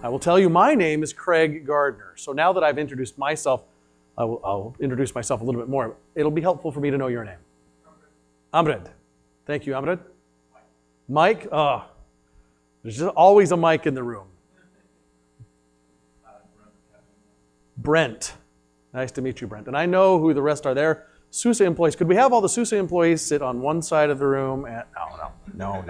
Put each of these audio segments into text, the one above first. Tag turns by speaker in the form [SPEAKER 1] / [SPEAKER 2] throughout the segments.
[SPEAKER 1] I will tell you my name is Craig Gardner. So now that I've introduced myself, I'll introduce myself a little bit more. It'll be helpful for me to know your name. Amred. Thank you, Amred. Mike? Oh, there's just always a Mike in the room. Brent. Nice to meet you, Brent. And I know who the rest are there. SUSE employees. Could we have all the SUSE employees sit on one side of the room? And no.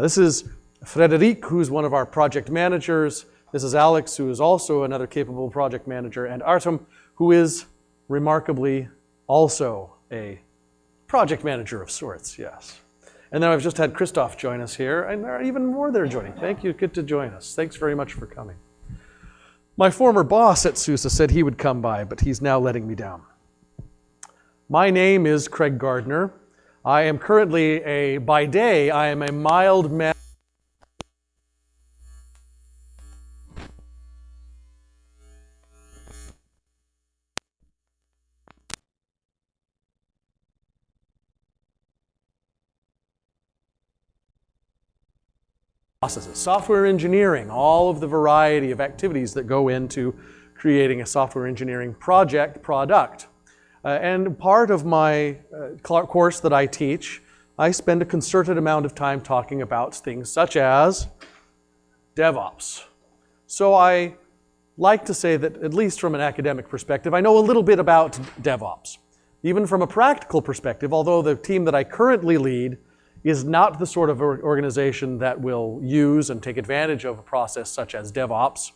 [SPEAKER 1] This is Frederic, who's one of our project managers. This is Alex, who is also another capable project manager. And Artem, who is remarkably also a project manager of sorts, yes. And then I've just had Christoph join us here, and there are even more that are joining. Thank you, good to join us. Thanks very much for coming. My former boss at SUSE said he would come by, but he's now letting me down. My name is Craig Gardner. I am currently by day, I am a mild man. Processes, software engineering, all of the variety of activities that go into creating a software engineering product. And part of my course that I teach, I spend a concerted amount of time talking about things such as DevOps. So I like to say that, at least from an academic perspective, I know a little bit about DevOps. Even from a practical perspective, although the team that I currently lead is not the sort of organization that will use and take advantage of a process such as DevOps.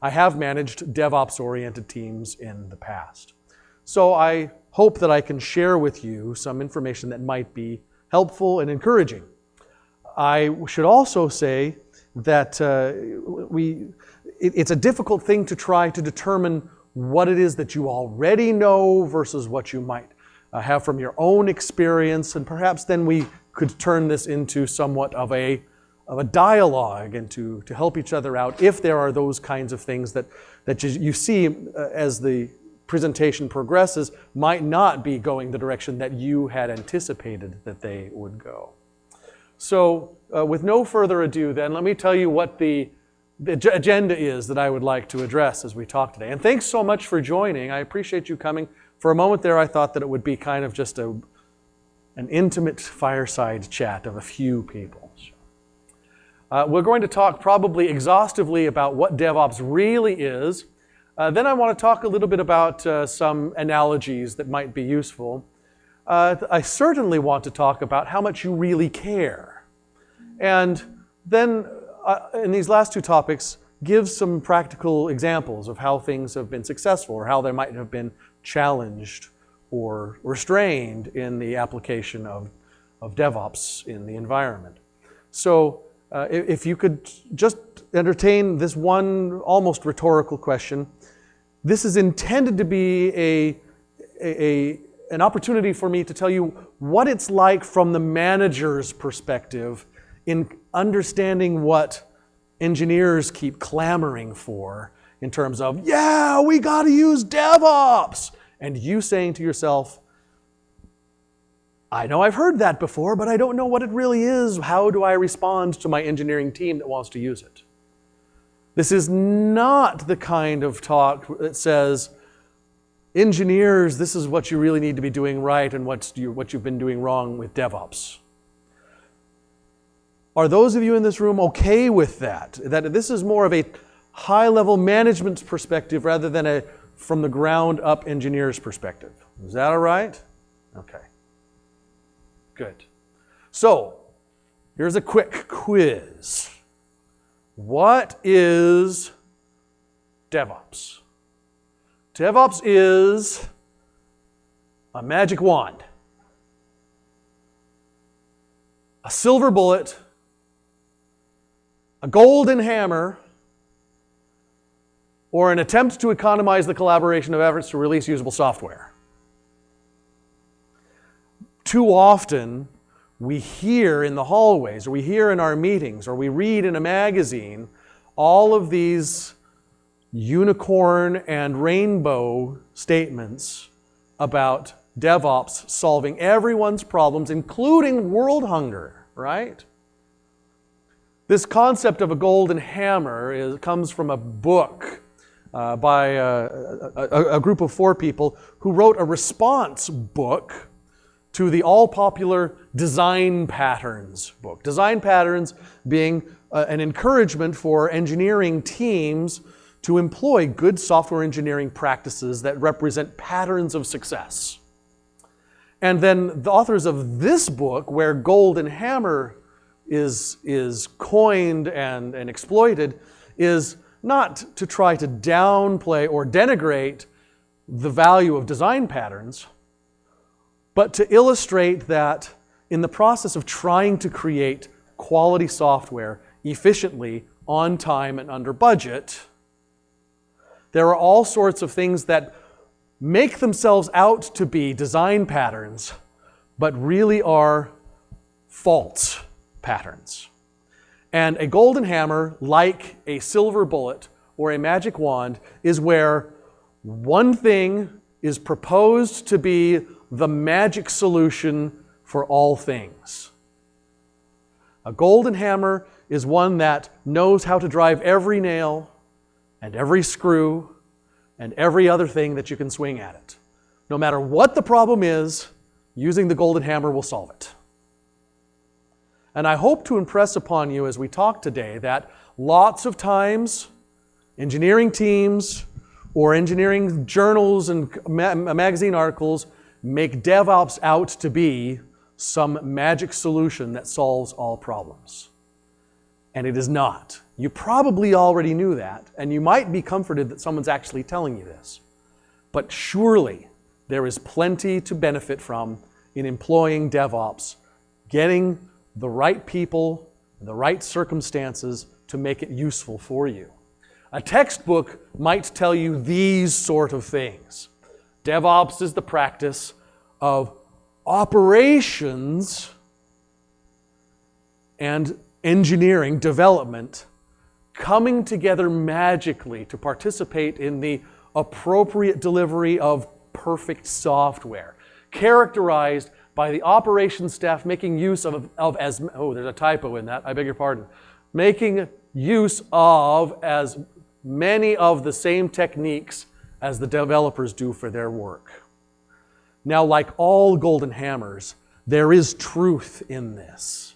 [SPEAKER 1] I have managed DevOps-oriented teams in the past. So I hope that I can share with you some information that might be helpful and encouraging. I should also say that it's a difficult thing to try to determine what it is that you already know versus what you might have from your own experience, and perhaps then we could turn this into somewhat of a dialogue and to help each other out if there are those kinds of things that you see as the presentation progresses might not be going the direction that you had anticipated that they would go. So with no further ado then, let me tell you what the agenda is that I would like to address as we talk today. And thanks so much for joining. I appreciate you coming. For a moment there, I thought that it would be kind of just an intimate fireside chat of a few people. We're going to talk probably exhaustively about what DevOps really is. Then I want to talk a little bit about some analogies that might be useful. I certainly want to talk about how much you really care. And then in these last two topics, give some practical examples of how things have been successful or how they might have been challenged or restrained in the application of DevOps in the environment. So if you could just entertain this one almost rhetorical question. This is intended to be an opportunity for me to tell you what it's like from the manager's perspective in understanding what engineers keep clamoring for in terms of, yeah, we got to use DevOps. And you saying to yourself, I know I've heard that before, but I don't know what it really is. How do I respond to my engineering team that wants to use it? This is not the kind of talk that says, engineers, this is what you really need to be doing right and what you've been doing wrong with DevOps. Are those of you in this room okay with that? That this is more of a high-level management perspective rather than a from the ground up engineer's perspective. Is that all right? Okay. Good. So, here's a quick quiz. What is DevOps? DevOps is a magic wand, a silver bullet, a golden hammer, or an attempt to economize the collaboration of efforts to release usable software. Too often, we hear in the hallways, or we hear in our meetings, or we read in a magazine, all of these unicorn and rainbow statements about DevOps solving everyone's problems, including world hunger, right? This concept of a golden hammer comes from a book by a group of 4 people who wrote a response book to the all-popular design patterns book. Design patterns being an encouragement for engineering teams to employ good software engineering practices that represent patterns of success. And then the authors of this book, where golden hammer is coined and exploited, is not to try to downplay or denigrate the value of design patterns, but to illustrate that in the process of trying to create quality software efficiently, on time, and under budget, there are all sorts of things that make themselves out to be design patterns, but really are false patterns. And a golden hammer, like a silver bullet or a magic wand, is where one thing is proposed to be the magic solution for all things. A golden hammer is one that knows how to drive every nail and every screw and every other thing that you can swing at it. No matter what the problem is, using the golden hammer will solve it. And I hope to impress upon you as we talk today that lots of times engineering teams or engineering journals and magazine articles make DevOps out to be some magic solution that solves all problems. And it is not. You probably already knew that, and you might be comforted that someone's actually telling you this. But surely there is plenty to benefit from in employing DevOps, getting the right people, the right circumstances to make it useful for you. A textbook might tell you these sort of things. DevOps is the practice of operations and engineering development coming together magically to participate in the appropriate delivery of perfect software, characterized by the operations staff making use of as, oh, there's a typo in that, I beg your pardon, making use of as many of the same techniques as the developers do for their work. Now, like all golden hammers, there is truth in this.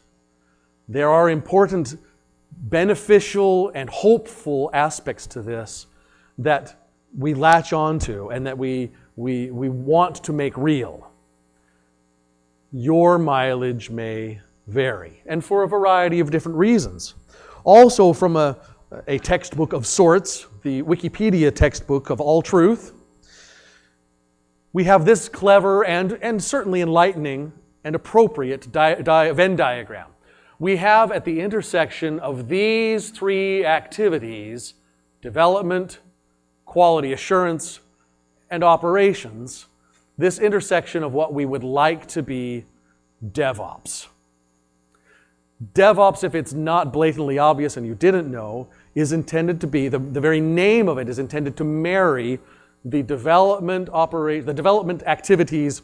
[SPEAKER 1] There are important, beneficial, and hopeful aspects to this that we latch onto and that we want to make real. Your mileage may vary, and for a variety of different reasons. Also, from a textbook of sorts, the Wikipedia textbook of all truth, we have this clever and certainly enlightening and appropriate Venn diagram. We have at the intersection of these 3 activities, development, quality assurance, and operations, this intersection of what we would like to be DevOps. DevOps, if it's not blatantly obvious and you didn't know, is intended to be, the very name of it is intended to marry the development activities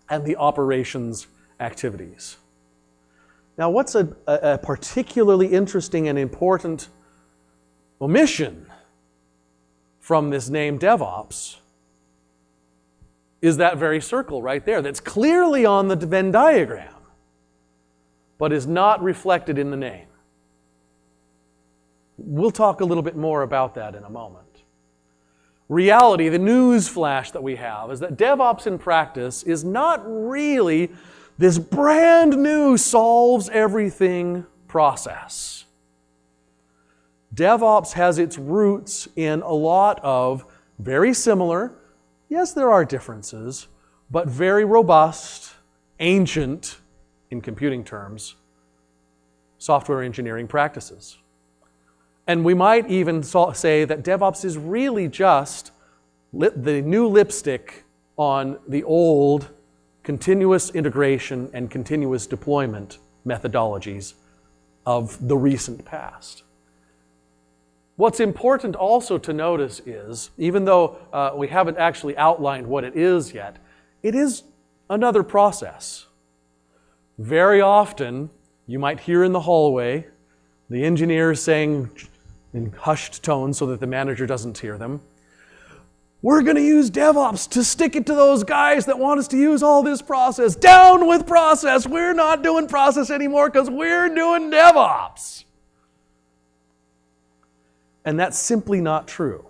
[SPEAKER 1] and the operations activities. Now, what's a particularly interesting and important omission from this name DevOps is that very circle right there that's clearly on the Venn diagram, but is not reflected in the name. We'll talk a little bit more about that in a moment. Reality, the news flash that we have, is that DevOps in practice is not really this brand new solves everything process. DevOps has its roots in a lot of very similar, yes, there are differences, but very robust, ancient, in computing terms, software engineering practices. And we might even say that DevOps is really just the new lipstick on the old continuous integration and continuous deployment methodologies of the recent past. What's important also to notice is, even though we haven't actually outlined what it is yet, it is another process. Very often, you might hear in the hallway The engineers saying in hushed tones so that the manager doesn't hear them, we're going to use DevOps to stick it to those guys that want us to use all this process. Down with process. We're not doing process anymore because we're doing DevOps. And that's simply not true.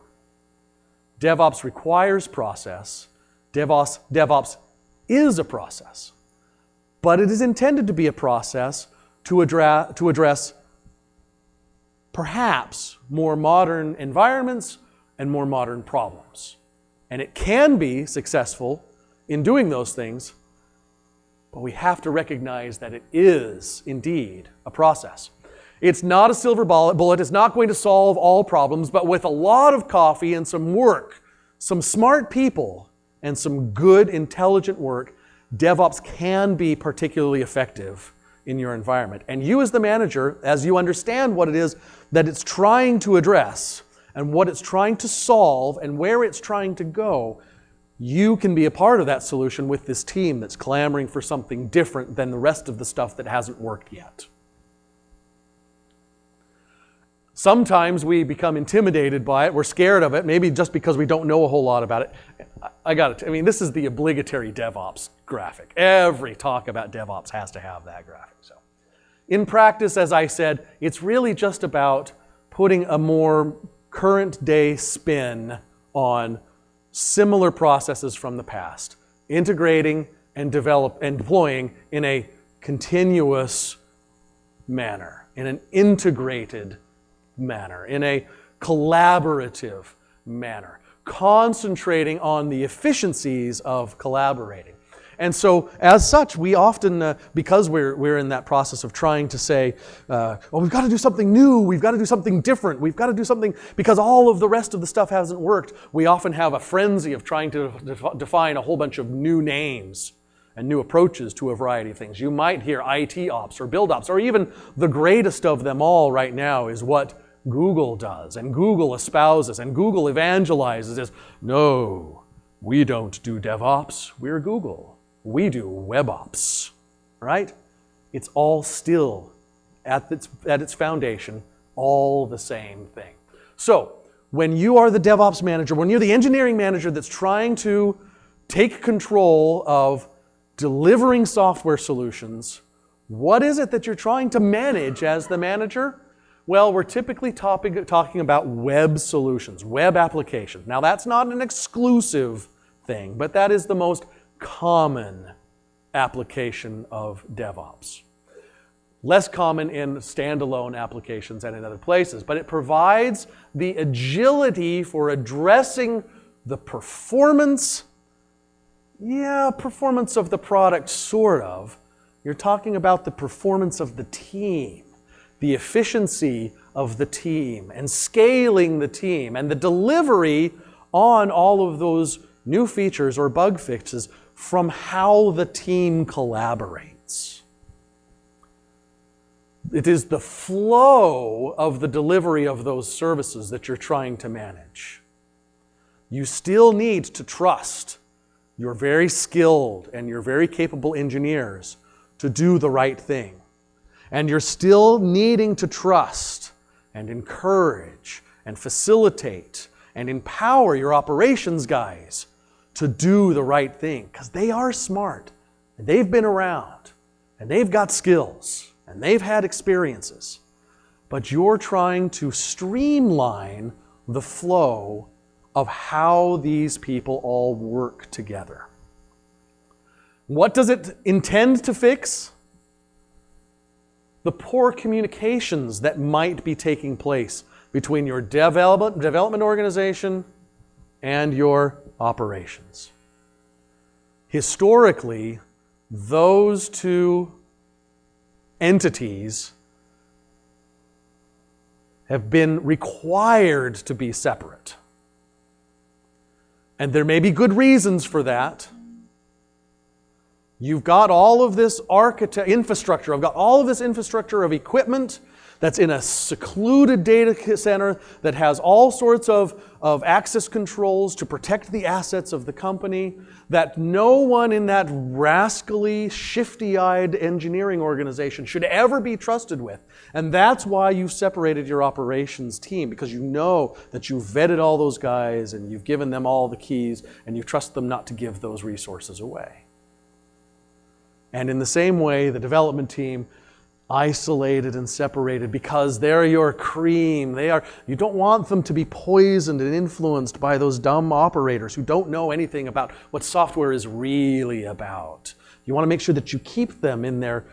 [SPEAKER 1] DevOps requires process. DevOps is a process. But it is intended to be a process to address perhaps more modern environments and more modern problems. And it can be successful in doing those things, but we have to recognize that it is indeed a process. It's not a silver bullet. It's not going to solve all problems, but with a lot of coffee and some work, some smart people, and some good, intelligent work, DevOps can be particularly effective in your environment. And you as the manager, as you understand what it is that it's trying to address and what it's trying to solve and where it's trying to go, you can be a part of that solution with this team that's clamoring for something different than the rest of the stuff that hasn't worked yet. Sometimes we become intimidated by it, we're scared of it, maybe just because we don't know a whole lot about it. I mean, this is the obligatory DevOps graphic. Every talk about DevOps has to have that graphic. So, in practice, as I said, it's really just about putting a more current day spin on similar processes from the past, integrating and deploying in a continuous manner, in an integrated manner, in a collaborative manner, concentrating on the efficiencies of collaborating. And so, as such, we often, because we're in that process of trying to say, well, we've got to do something new, we've got to do something different, we've got to do something, because all of the rest of the stuff hasn't worked, we often have a frenzy of trying to define a whole bunch of new names and new approaches to a variety of things. You might hear ITOps or BuildOps, or even the greatest of them all right now is what Google does, and Google espouses, and Google evangelizes is, no, we don't do DevOps, we're Google. We do WebOps, right? It's all still, at its foundation, all the same thing. So, when you are the DevOps manager, when you're the engineering manager that's trying to take control of delivering software solutions, what is it that you're trying to manage as the manager? Well, we're typically talking about web solutions, web applications. Now, that's not an exclusive thing, but that is the most common application of DevOps. Less common in standalone applications and in other places, but it provides the agility for addressing the performance of the product, sort of. You're talking about the performance of the team, the efficiency of the team, and scaling the team, and the delivery on all of those new features or bug fixes from how the team collaborates. It is the flow of the delivery of those services that you're trying to manage. You still need to trust your very skilled and your very capable engineers to do the right thing. And you're still needing to trust and encourage and facilitate and empower your operations guys to do the right thing, because they are smart, and they've been around, and they've got skills, and they've had experiences. But you're trying to streamline the flow of how these people all work together. What does it intend to fix? The poor communications that might be taking place between your development organization and your operations. Historically, those two entities have been required to be separate. And there may be good reasons for that. You've got all of this infrastructure. I've got all of this infrastructure of equipment that's in a secluded data center, that has all sorts of access controls to protect the assets of the company, that no one in that rascally, shifty-eyed engineering organization should ever be trusted with. And that's why you've separated your operations team, because you know that you've vetted all those guys and you've given them all the keys and you trust them not to give those resources away. And in the same way, the development team, isolated and separated because they're your cream. You don't want them to be poisoned and influenced by those dumb operators who don't know anything about what software is really about. You want to make sure that you keep them in their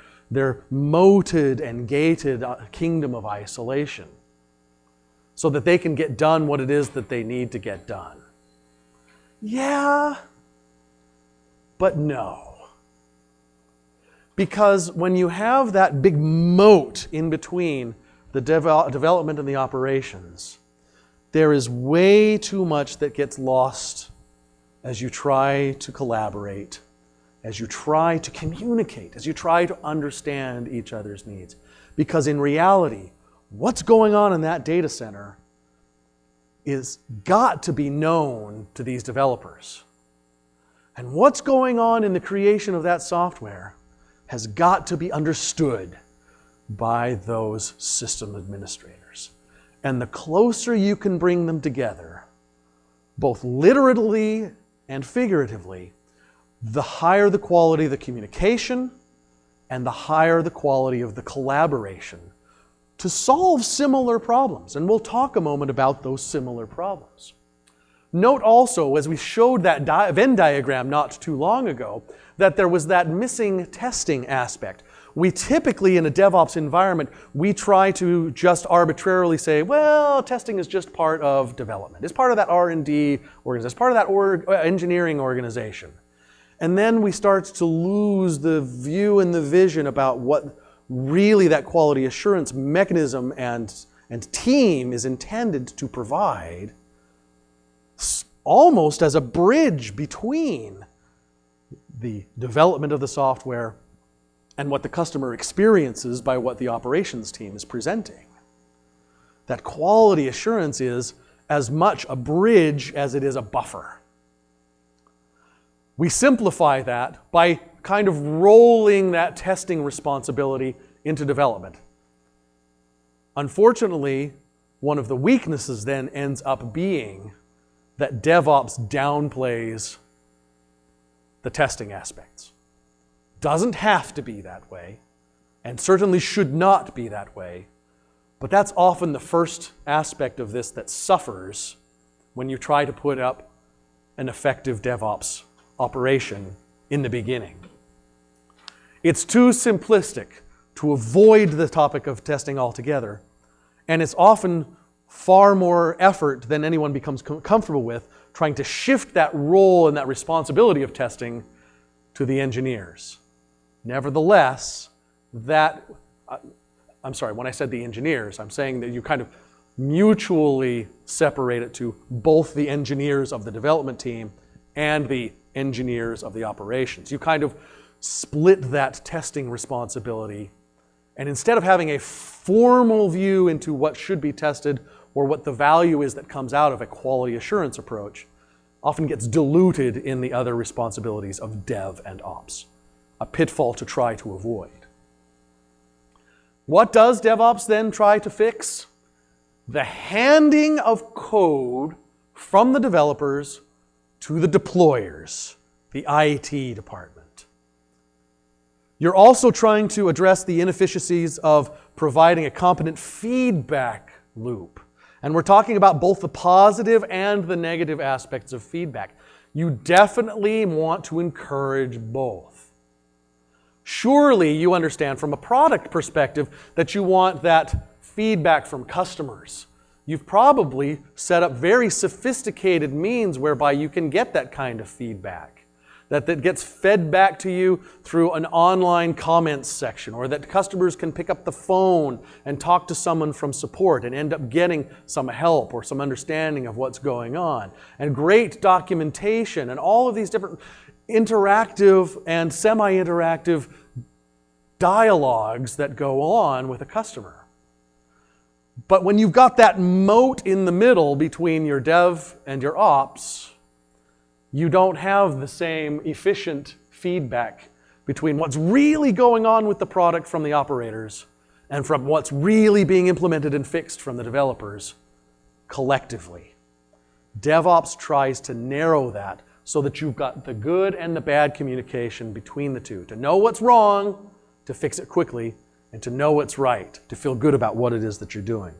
[SPEAKER 1] moated and gated kingdom of isolation so that they can get done what it is that they need to get done. Yeah, but no. Because when you have that big moat in between the development and the operations, there is way too much that gets lost as you try to collaborate, as you try to communicate, as you try to understand each other's needs. Because in reality, what's going on in that data center is got to be known to these developers. And what's going on in the creation of that software has got to be understood by those system administrators. And the closer you can bring them together, both literally and figuratively, the higher the quality of the communication and the higher the quality of the collaboration to solve similar problems. And we'll talk a moment about those similar problems. Note also, as we showed that Venn diagram not too long ago, that there was that missing testing aspect. We typically, in a DevOps environment, we try to just arbitrarily say, well, testing is just part of development. It's part of that R&D organization. It's part of that engineering organization. And then we start to lose the view and the vision about what really that quality assurance mechanism and team is intended to provide, almost as a bridge between the development of the software and what the customer experiences by what the operations team is presenting. That quality assurance is as much a bridge as it is a buffer. We simplify that by kind of rolling that testing responsibility into development. Unfortunately, one of the weaknesses then ends up being that DevOps downplays the testing aspects. Doesn't have to be that way, and certainly should not be that way, but that's often the first aspect of this that suffers when you try to put up an effective DevOps operation in the beginning. It's too simplistic to avoid the topic of testing altogether, and it's often far more effort than anyone becomes comfortable with trying to shift that role and that responsibility of testing to the engineers. Nevertheless, I'm sorry, when I said the engineers, I'm saying that you kind of mutually separate it to both the engineers of the development team and the engineers of the operations. You kind of split that testing responsibility, and instead of having a formal view into what should be tested or what the value is that comes out of a quality assurance approach, often gets diluted in the other responsibilities of dev and ops. A pitfall to try to avoid. What does DevOps then try to fix? The handing of code from the developers to the deployers, the IT department. You're also trying to address the inefficiencies of providing a competent feedback loop. And we're talking about both the positive and the negative aspects of feedback. You definitely want to encourage both. Surely you understand from a product perspective that you want that feedback from customers. You've probably set up very sophisticated means whereby you can get that kind of feedback. That gets fed back to you through an online comments section, or that customers can pick up the phone and talk to someone from support and end up getting some help or some understanding of what's going on. And great documentation and all of these different interactive and semi-interactive dialogues that go on with a customer. But when you've got that moat in the middle between your dev and your ops, you don't have the same efficient feedback between what's really going on with the product from the operators and from what's really being implemented and fixed from the developers collectively. DevOps tries to narrow that so that you've got the good and the bad communication between the two. To know what's wrong, to fix it quickly, and to know what's right, to feel good about what it is that you're doing.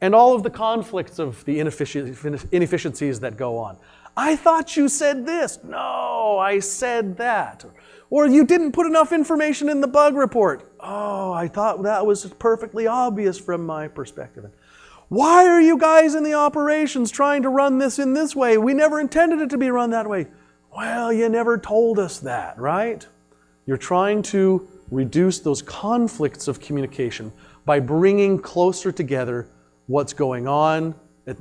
[SPEAKER 1] And all of the conflicts of the inefficiencies that go on. I thought you said this. No, I said that. Or you didn't put enough information in the bug report. Oh, I thought that was perfectly obvious from my perspective. Why are you guys in the operations trying to run this in this way? We never intended it to be run that way. Well, you never told us that, right? You're trying to reduce those conflicts of communication by bringing closer together what's going on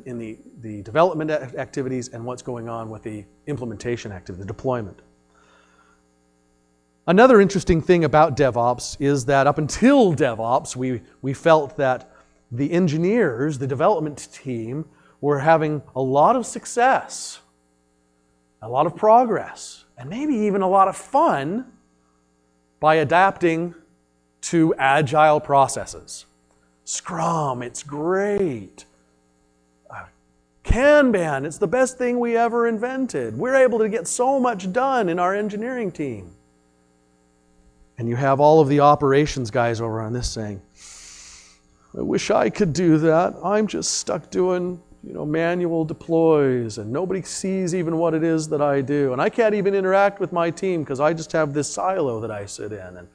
[SPEAKER 1] in the development activities and what's going on with the implementation activity, the deployment. Another interesting thing about DevOps is that up until DevOps, we felt that the engineers, the development team, were having a lot of success, a lot of progress, and maybe even a lot of fun by adapting to agile processes. Scrum, it's great. Kanban, it's the best thing we ever invented. We're able to get so much done in our engineering team. And you have all of the operations guys over on this saying, I wish I could do that. I'm just stuck doing, manual deploys, and nobody sees even what it is that I do. And I can't even interact with my team because I just have this silo that I sit in. And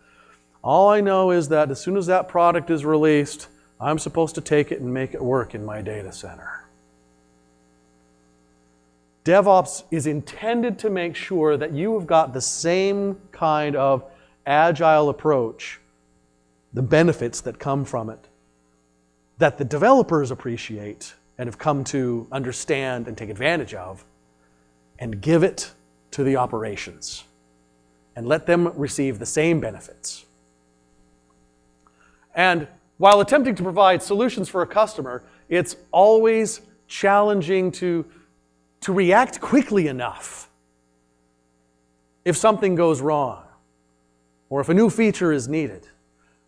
[SPEAKER 1] all I know is that as soon as that product is released, I'm supposed to take it and make it work in my data center. DevOps is intended to make sure that you have got the same kind of agile approach, the benefits that come from it, that the developers appreciate and have come to understand and take advantage of, and give it to the operations and let them receive the same benefits. And while attempting to provide solutions for a customer, it's always challenging to react quickly enough if something goes wrong or if a new feature is needed.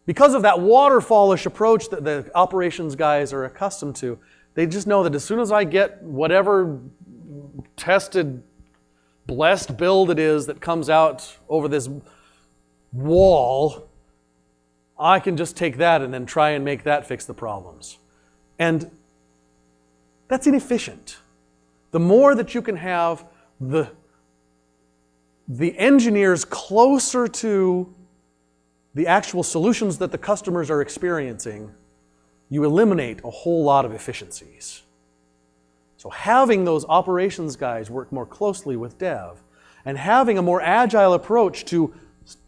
[SPEAKER 1] Because of that waterfallish approach that the operations guys are accustomed to, they just know that as soon as I get whatever tested, blessed build it is that comes out over this wall, I can just take that and then try and make that fix the problems. And that's inefficient. The more that you can have the engineers closer to the actual solutions that the customers are experiencing, you eliminate a whole lot of efficiencies. So having those operations guys work more closely with dev and having a more agile approach to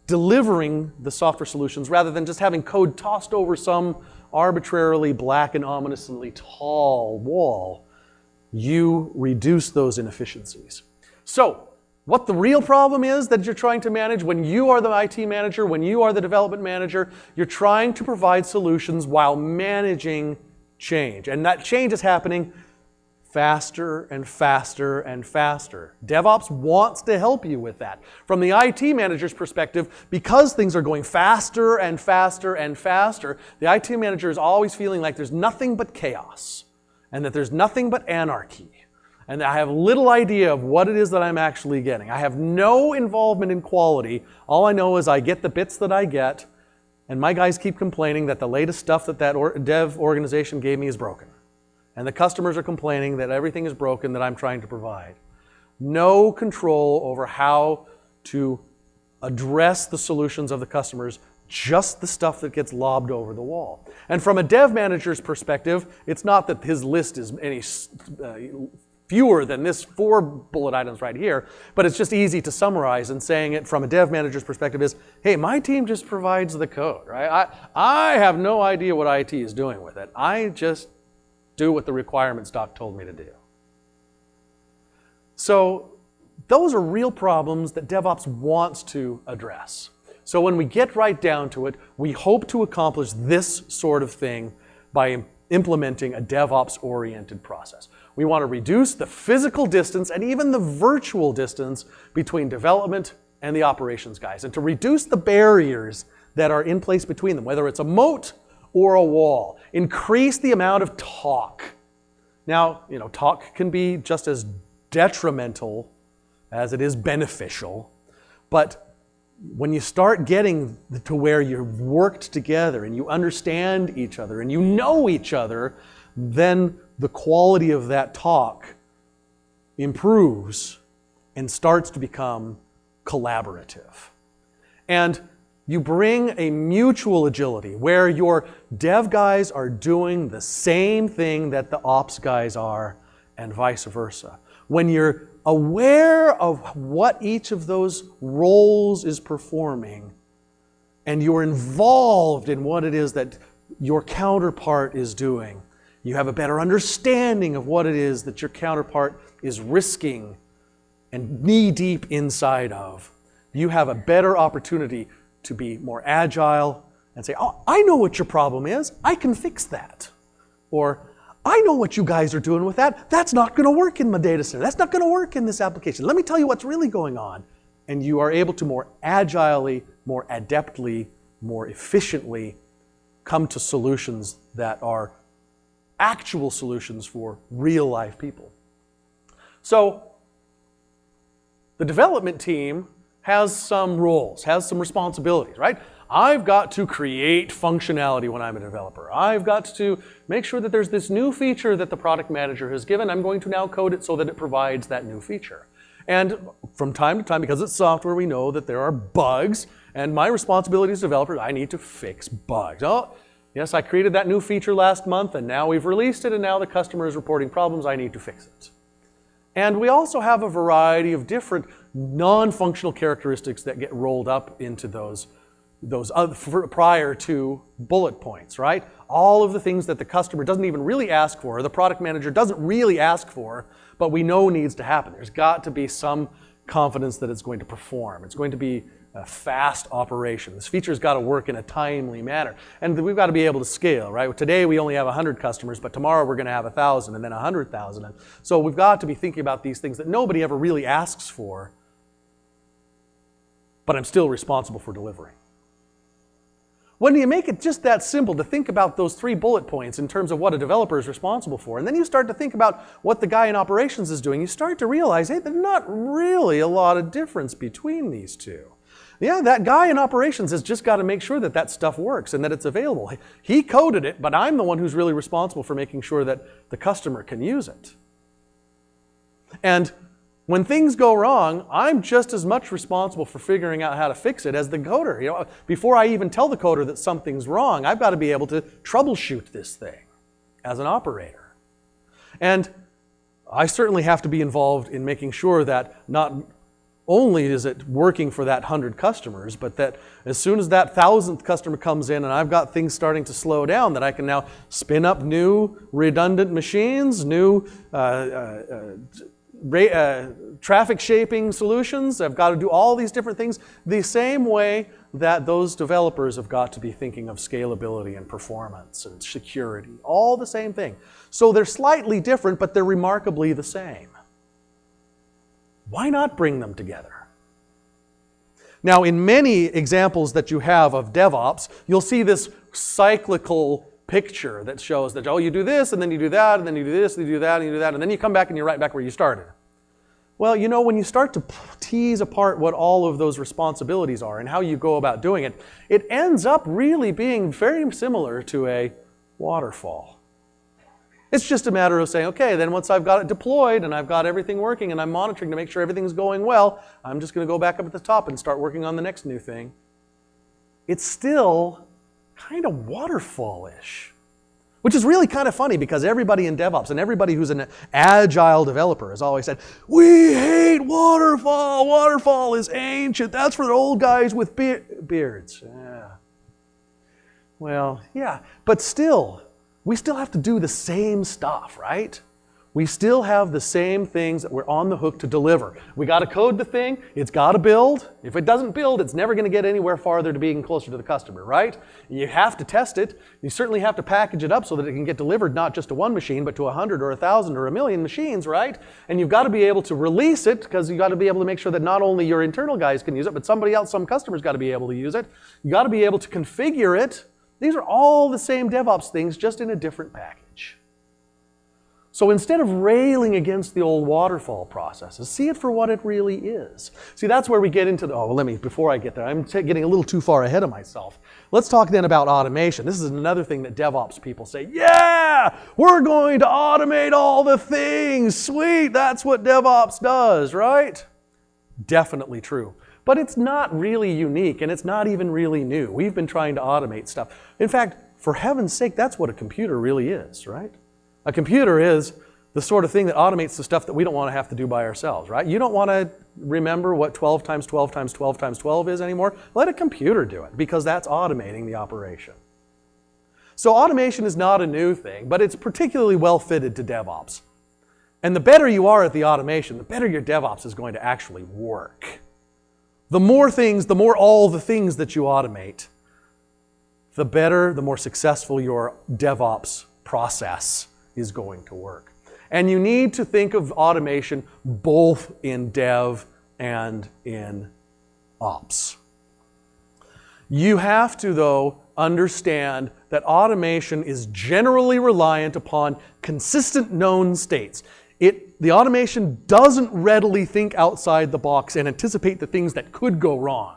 [SPEAKER 1] delivering the software solutions rather than just having code tossed over some arbitrarily black and ominously tall wall, you reduce those inefficiencies. So, what the real problem is that you're trying to manage when you are the IT manager, when you are the development manager, you're trying to provide solutions while managing change. And that change is happening faster and faster and faster. DevOps wants to help you with that. From the IT manager's perspective, because things are going faster and faster and faster, the IT manager is always feeling like there's nothing but chaos and that there's nothing but anarchy. And I have little idea of what it is that I'm actually getting. I have no involvement in quality. All I know is I get the bits that I get, and my guys keep complaining that the latest stuff that dev organization gave me is broken. And the customers are complaining that everything is broken that I'm trying to provide. No control over how to address the solutions of the customers, just the stuff that gets lobbed over the wall. And from a dev manager's perspective, it's not that his list is any fewer than this 4 bullet items right here, but it's just easy to summarize, and saying it from a dev manager's perspective is, hey, my team just provides the code, right? I have no idea what IT is doing with it. I just do what the requirements doc told me to do. So those are real problems that DevOps wants to address. So when we get right down to it, we hope to accomplish this sort of thing by implementing a DevOps-oriented process. We want to reduce the physical distance and even the virtual distance between development and the operations guys, and to reduce the barriers that are in place between them, whether it's a moat or a wall. Increase the amount of talk. Now, talk can be just as detrimental as it is beneficial, but when you start getting to where you've worked together and you understand each other and you know each other, then the quality of that talk improves and starts to become collaborative. And you bring a mutual agility where your dev guys are doing the same thing that the ops guys are, and vice versa. When you're aware of what each of those roles is performing, and you're involved in what it is that your counterpart is doing, you have a better understanding of what it is that your counterpart is risking and knee-deep inside of. You have a better opportunity to be more agile and say, oh, I know what your problem is. I can fix that. Or, I know what you guys are doing with that. That's not going to work in my data center. That's not going to work in this application. Let me tell you what's really going on. And you are able to more agilely, more adeptly, more efficiently come to solutions that are actual solutions for real-life people. So, the development team has some roles, has some responsibilities, right? I've got to create functionality when I'm a developer. I've got to make sure that there's this new feature that the product manager has given. I'm going to now code it so that it provides that new feature. And from time to time, because it's software, we know that there are bugs, and my responsibility as a developer, I need to fix bugs. Oh, yes, I created that new feature last month, and now we've released it, and now the customer is reporting problems. I need to fix it. And we also have a variety of different non-functional characteristics that get rolled up into those prior to bullet points, right? All of the things that the customer doesn't even really ask for, or the product manager doesn't really ask for, but we know needs to happen. There's got to be some confidence that it's going to perform. It's going to be a fast operation. This feature's got to work in a timely manner. And we've got to be able to scale, right? Today we only have 100 customers, but tomorrow we're going to have 1,000 and then 100,000. And so we've got to be thinking about these things that nobody ever really asks for, but I'm still responsible for delivering. When you make it just that simple to think about those 3 bullet points in terms of what a developer is responsible for, and then you start to think about what the guy in operations is doing, you start to realize, hey, there's not really a lot of difference between these two. Yeah, that guy in operations has just got to make sure that that stuff works and that it's available. He coded it, but I'm the one who's really responsible for making sure that the customer can use it. And when things go wrong, I'm just as much responsible for figuring out how to fix it as the coder. Before I even tell the coder that something's wrong, I've got to be able to troubleshoot this thing as an operator. And I certainly have to be involved in making sure that not only is it working for that 100 customers, but that as soon as that 1,000th customer comes in and I've got things starting to slow down, that I can now spin up new redundant machines, new traffic shaping solutions. I've got to do all these different things the same way that those developers have got to be thinking of scalability and performance and security. All the same thing. So they're slightly different, but they're remarkably the same. Why not bring them together? Now, in many examples that you have of DevOps, you'll see this cyclical picture that shows that, oh, you do this, and then you do that, and then you do this, and you do that, and you do that, and then you come back and you're right back where you started. Well, when you start to tease apart what all of those responsibilities are and how you go about doing it, it ends up really being very similar to a waterfall. It's just a matter of saying, okay, then once I've got it deployed and I've got everything working and I'm monitoring to make sure everything's going well, I'm just going to go back up at the top and start working on the next new thing. It's still kind of waterfall-ish, which is really kind of funny because everybody in DevOps and everybody who's an agile developer has always said, we hate waterfall. Waterfall is ancient. That's for the old guys with beards. Yeah. Well, yeah, but still, we still have to do the same stuff, right? we still have the same things that we're on the hook to deliver. We got to code the thing, it's got to build. If it doesn't build, it's never going to get anywhere farther to being closer to the customer, right? You have to test it. You certainly have to package it up so that it can get delivered not just to one machine, but to 100 or 1,000 or 1,000,000 machines, right? And you've got to be able to release it because you've got to be able to make sure that not only your internal guys can use it, but somebody else, some customer's got to be able to use it. You've got to be able to configure it. These are all the same DevOps things, just in a different package. So instead of railing against the old waterfall processes, see it for what it really is. See, that's where we get into the, oh, well, before I get there, I'm getting a little too far ahead of myself. Let's talk then about automation. This is another thing that DevOps people say, yeah, we're going to automate all the things. Sweet, that's what DevOps does, right? Definitely true. But it's not really unique, and it's not even really new. We've been trying to automate stuff. In fact, for heaven's sake, that's what a computer really is, right? A computer is the sort of thing that automates the stuff that we don't want to have to do by ourselves, right? You don't want to remember what 12 times 12 times 12 times 12 is anymore. Let a computer do it, because that's automating the operation. So automation is not a new thing, but it's particularly well fitted to DevOps. And the better you are at the automation, the better your DevOps is going to actually work. The more things, the more all the things that you automate, the better, the more successful your DevOps process is going to work. And you need to think of automation both in dev and in ops. You have to, though, understand that automation is generally reliant upon consistent known states. The automation doesn't readily think outside the box and anticipate the things that could go wrong.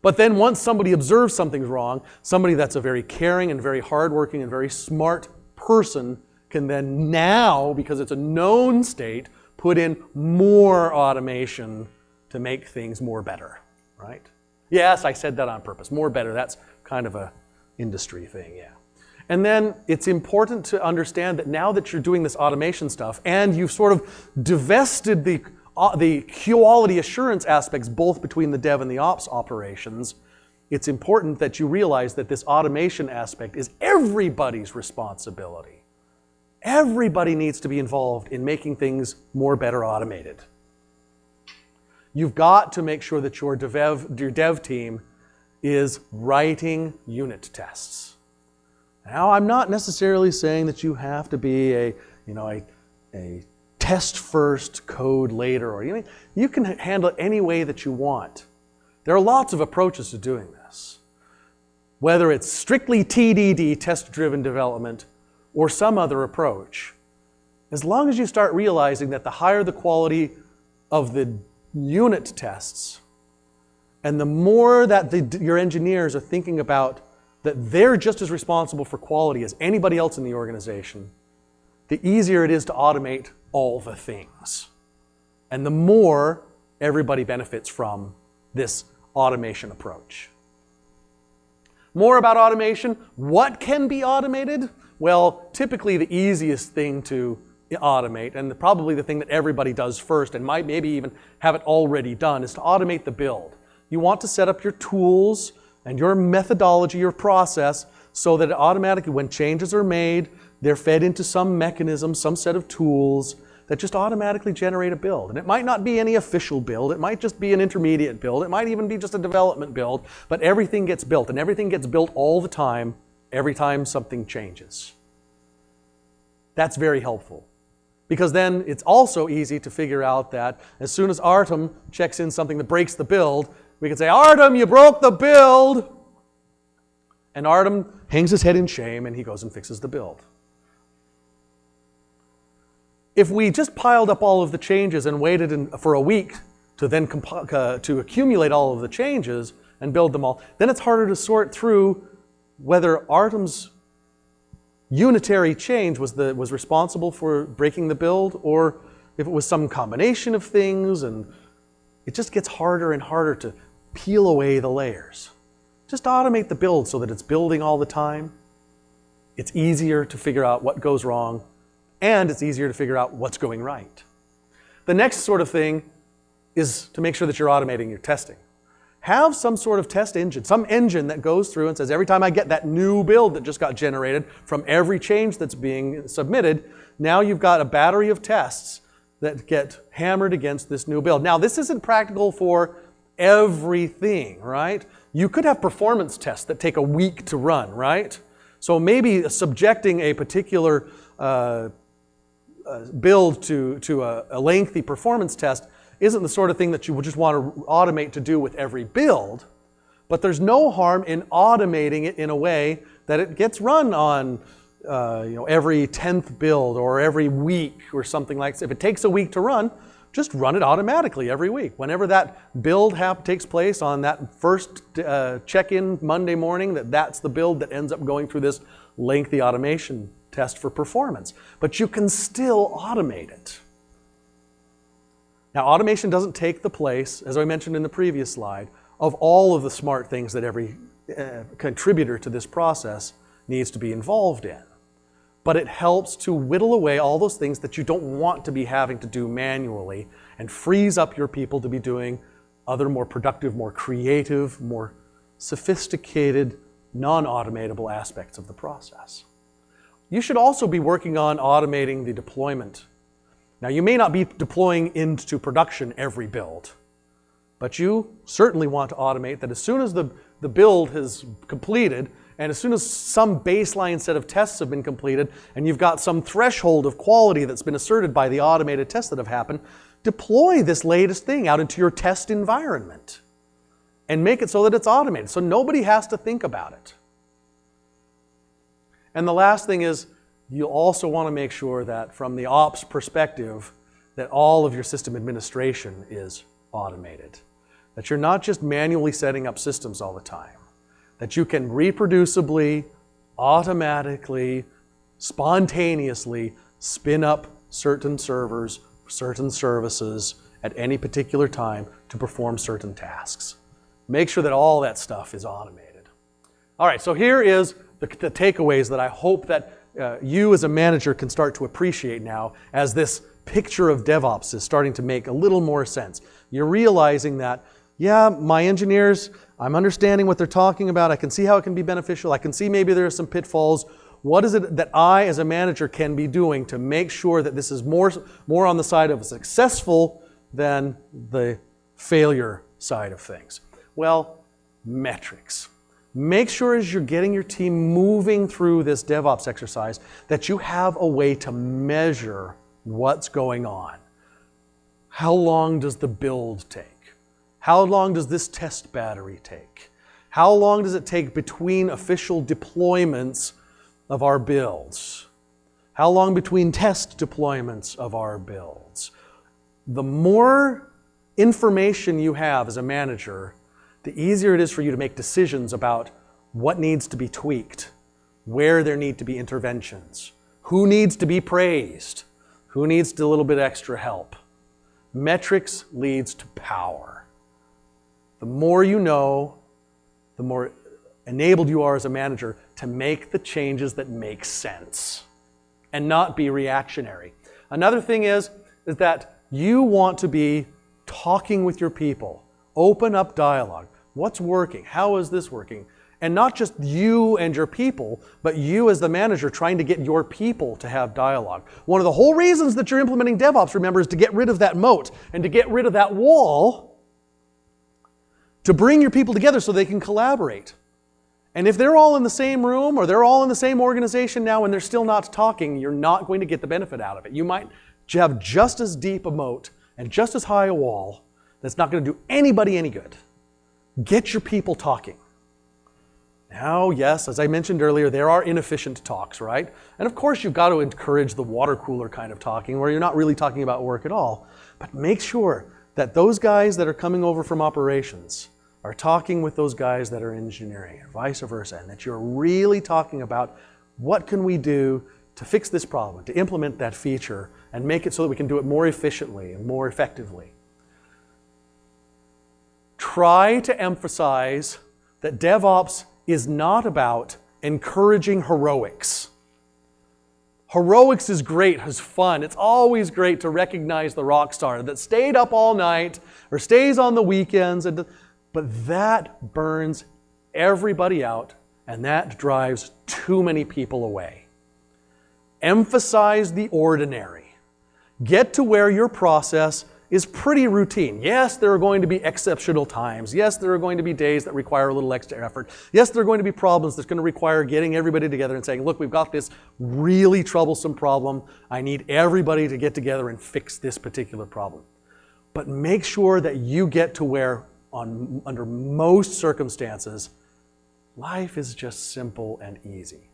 [SPEAKER 1] But then once somebody observes something's wrong, somebody that's a very caring and very hardworking and very smart person can then now, because it's a known state, put in more automation to make things more better, right? Yes, I said that on purpose. More better, that's kind of a industry thing, yeah. And then it's important to understand that now that you're doing this automation stuff and you've sort of divested the quality assurance aspects both between the dev and the ops operations, it's important that you realize that this automation aspect is everybody's responsibility. Everybody needs to be involved in making things more better automated. You've got to make sure that your dev team is writing unit tests. Now, I'm not necessarily saying that you have to be a test first, code later, or you can handle it any way that you want. There are lots of approaches to doing this. Whether it's strictly TDD, test-driven development, or some other approach, as long as you start realizing that the higher the quality of the unit tests, and the more that your engineers are thinking about that they're just as responsible for quality as anybody else in the organization, the easier it is to automate all the things. And the more everybody benefits from this automation approach. More about automation. What can be automated? Well, typically the easiest thing to automate, and probably the thing that everybody does first and might maybe even have it already done, is to automate the build. You want to set up your tools and your methodology, your process, so that it automatically, when changes are made, they're fed into some mechanism, some set of tools that just automatically generate a build. And it might not be any official build, it might just be an intermediate build, it might even be just a development build, but everything gets built, and everything gets built all the time, every time something changes. That's very helpful. Because then it's also easy to figure out that as soon as Artem checks in something that breaks the build, we can say, Artem, you broke the build! And Artem hangs his head in shame and he goes and fixes the build. If we just piled up all of the changes and waited for a week to then to accumulate all of the changes and build them all, then it's harder to sort through whether Artem's unitary change was responsible for breaking the build, or if it was some combination of things, and it just gets harder and harder to peel away the layers. Just automate the build so that it's building all the time. It's easier to figure out what goes wrong, and it's easier to figure out what's going right. The next sort of thing is to make sure that you're automating your testing. have some sort of test engine, some engine that goes through and says, every time I get that new build that just got generated from every change that's being submitted, now you've got a battery of tests that get hammered against this new build. Now, this isn't practical for everything, right? You could have performance tests that take a week to run, right? So maybe subjecting a particular build to a lengthy performance test isn't the sort of thing that you would just want to automate to do with every build, but there's no harm in automating it in a way that it gets run on every 10th build or every week or something like that. If it takes a week to run, just run it automatically every week. Whenever that build takes place on that first check-in Monday morning, that's the build that ends up going through this lengthy automation test for performance. But you can still automate it. Now, automation doesn't take the place, as I mentioned in the previous slide, of all of the smart things that every contributor to this process needs to be involved in. But it helps to whittle away all those things that you don't want to be having to do manually and frees up your people to be doing other more productive, more creative, more sophisticated, non-automatable aspects of the process. You should also be working on automating the deployment. Now, you may not be deploying into production every build, but you certainly want to automate that as soon as the build is completed, and as soon as some baseline set of tests have been completed, and you've got some threshold of quality that's been asserted by the automated tests that have happened, deploy this latest thing out into your test environment and make it so that it's automated, so nobody has to think about it. And the last thing is, you'll also want to make sure that from the ops perspective, that all of your system administration is automated. That you're not just manually setting up systems all the time. That you can reproducibly, automatically, spontaneously spin up certain servers, certain services at any particular time to perform certain tasks. Make sure that all that stuff is automated. All right, so here is the takeaways that I hope that you as a manager can start to appreciate now as this picture of DevOps is starting to make a little more sense. You're realizing that, yeah, my engineers, I'm understanding what they're talking about. I can see how it can be beneficial. I can see maybe there are some pitfalls. What is it that I as a manager can be doing to make sure that this is more on the side of successful than the failure side of things? Well, metrics. Make sure as you're getting your team moving through this DevOps exercise that you have a way to measure what's going on. How long does the build take? How long does this test battery take? How long does it take between official deployments of our builds? How long between test deployments of our builds? The more information you have as a manager, the easier it is for you to make decisions about what needs to be tweaked, where there need to be interventions, who needs to be praised, who needs a little bit extra help. Metrics leads to power. The more you know, the more enabled you are as a manager to make the changes that make sense and not be reactionary. Another thing is that you want to be talking with your people. Open up dialogue. What's working? How is this working? And not just you and your people, but you as the manager trying to get your people to have dialogue. One of the whole reasons that you're implementing DevOps, remember, is to get rid of that moat and to get rid of that wall, to bring your people together so they can collaborate. And if they're all in the same room or they're all in the same organization now and they're still not talking, you're not going to get the benefit out of it. You might have just as deep a moat and just as high a wall that's not going to do anybody any good. Get your people talking. Now, yes, as I mentioned earlier, there are inefficient talks, right? And of course, you've got to encourage the water cooler kind of talking where you're not really talking about work at all. But make sure that those guys that are coming over from operations are talking with those guys that are engineering, and vice versa, and that you're really talking about what can we do to fix this problem, to implement that feature, and make it so that we can do it more efficiently and more effectively. Try to emphasize that DevOps is not about encouraging heroics. Heroics is great, is fun. It's always great to recognize the rock star that stayed up all night or stays on the weekends. But that burns everybody out, and that drives too many people away. Emphasize the ordinary. Get to where your process is pretty routine. Yes, there are going to be exceptional times. Yes, there are going to be days that require a little extra effort. Yes, there are going to be problems that's going to require getting everybody together and saying, look, we've got this really troublesome problem. I need everybody to get together and fix this particular problem. But make sure that you get to where, under most circumstances, life is just simple and easy.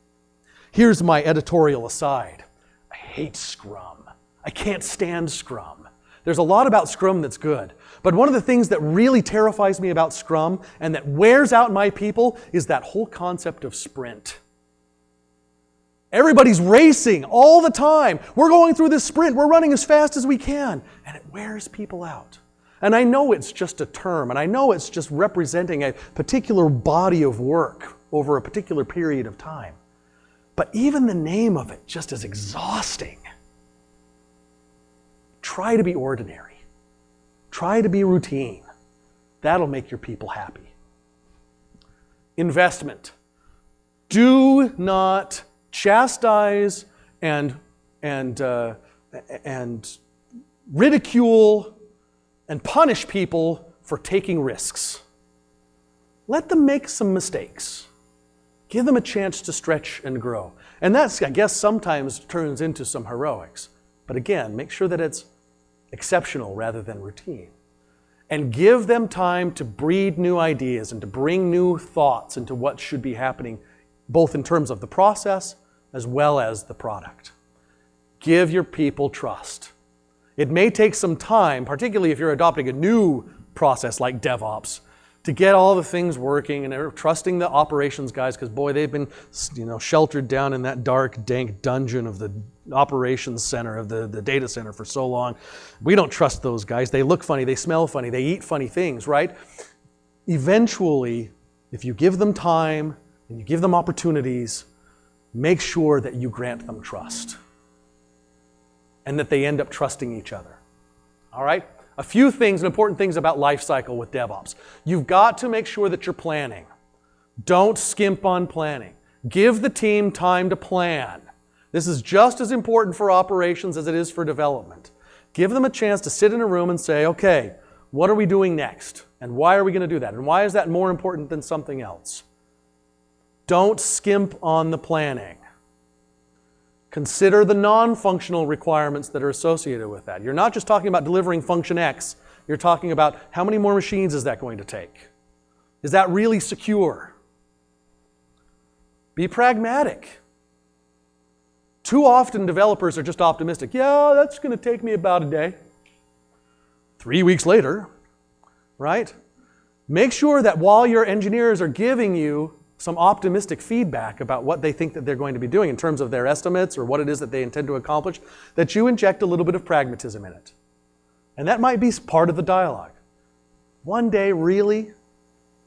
[SPEAKER 1] Here's my editorial aside. I hate Scrum. I can't stand Scrum. There's a lot about Scrum that's good. But one of the things that really terrifies me about Scrum and that wears out my people is that whole concept of sprint. Everybody's racing all the time. We're going through this sprint. We're running as fast as we can. And it wears people out. And I know it's just a term, and I know it's just representing a particular body of work over a particular period of time. But even the name of it just is exhausting. Try to be ordinary. Try to be routine. That'll make your people happy. Investment. Do not chastise and ridicule and punish people for taking risks. Let them make some mistakes. Give them a chance to stretch and grow. And that's, I guess, sometimes turns into some heroics. But again, make sure that it's exceptional rather than routine. And give them time to breed new ideas and to bring new thoughts into what should be happening, both in terms of the process as well as the product. Give your people trust. It may take some time, particularly if you're adopting a new process like DevOps, to get all the things working and they're trusting the operations guys, because boy, they've been sheltered down in that dark, dank dungeon of the operations center, of the data center for so long. We don't trust those guys. They look funny, they smell funny, they eat funny things, right? Eventually, if you give them time and you give them opportunities, make sure that you grant them trust and that they end up trusting each other. All right? A few things, important things about life cycle with DevOps. You've got to make sure that you're planning. Don't skimp on planning. Give the team time to plan. This is just as important for operations as it is for development. Give them a chance to sit in a room and say, okay, what are we doing next? And why are we going to do that? And why is that more important than something else? Don't skimp on the planning. Consider the non-functional requirements that are associated with that. You're not just talking about delivering function X. You're talking about how many more machines is that going to take? Is that really secure? Be pragmatic. Too often developers are just optimistic. Yeah, that's going to take me about a day. 3 weeks later, right? Make sure that while your engineers are giving you some optimistic feedback about what they think that they're going to be doing in terms of their estimates or what it is that they intend to accomplish, that you inject a little bit of pragmatism in it. And that might be part of the dialogue. One day, really?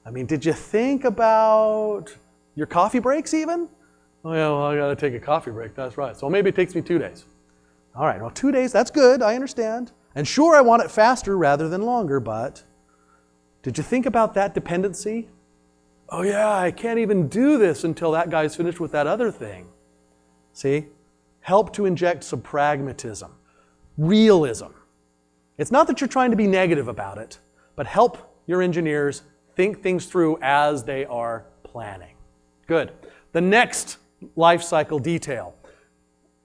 [SPEAKER 1] I mean, did you think about your coffee breaks even? Oh yeah, well, I gotta take a coffee break, that's right. So maybe it takes me 2 days. All right, well, 2 days, that's good, I understand. And sure, I want it faster rather than longer, but did you think about that dependency? Oh yeah, I can't even do this until that guy's finished with that other thing. See? Help to inject some pragmatism, realism. It's not that you're trying to be negative about it, but help your engineers think things through as they are planning. Good. The next life cycle detail,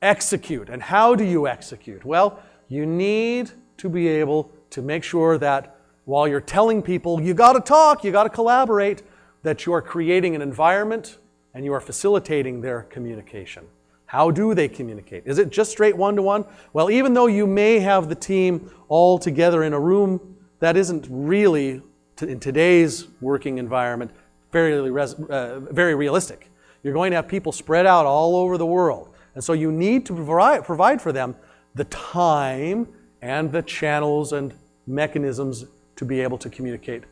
[SPEAKER 1] execute. And how do you execute? Well, you need to be able to make sure that while you're telling people, you got to talk, you got to collaborate, that you are creating an environment and you are facilitating their communication. How do they communicate? Is it just straight one-to-one? Well, even though you may have the team all together in a room, that isn't really, in today's working environment, very realistic. You're going to have people spread out all over the world. And so you need to provide for them the time and the channels and mechanisms to be able to communicate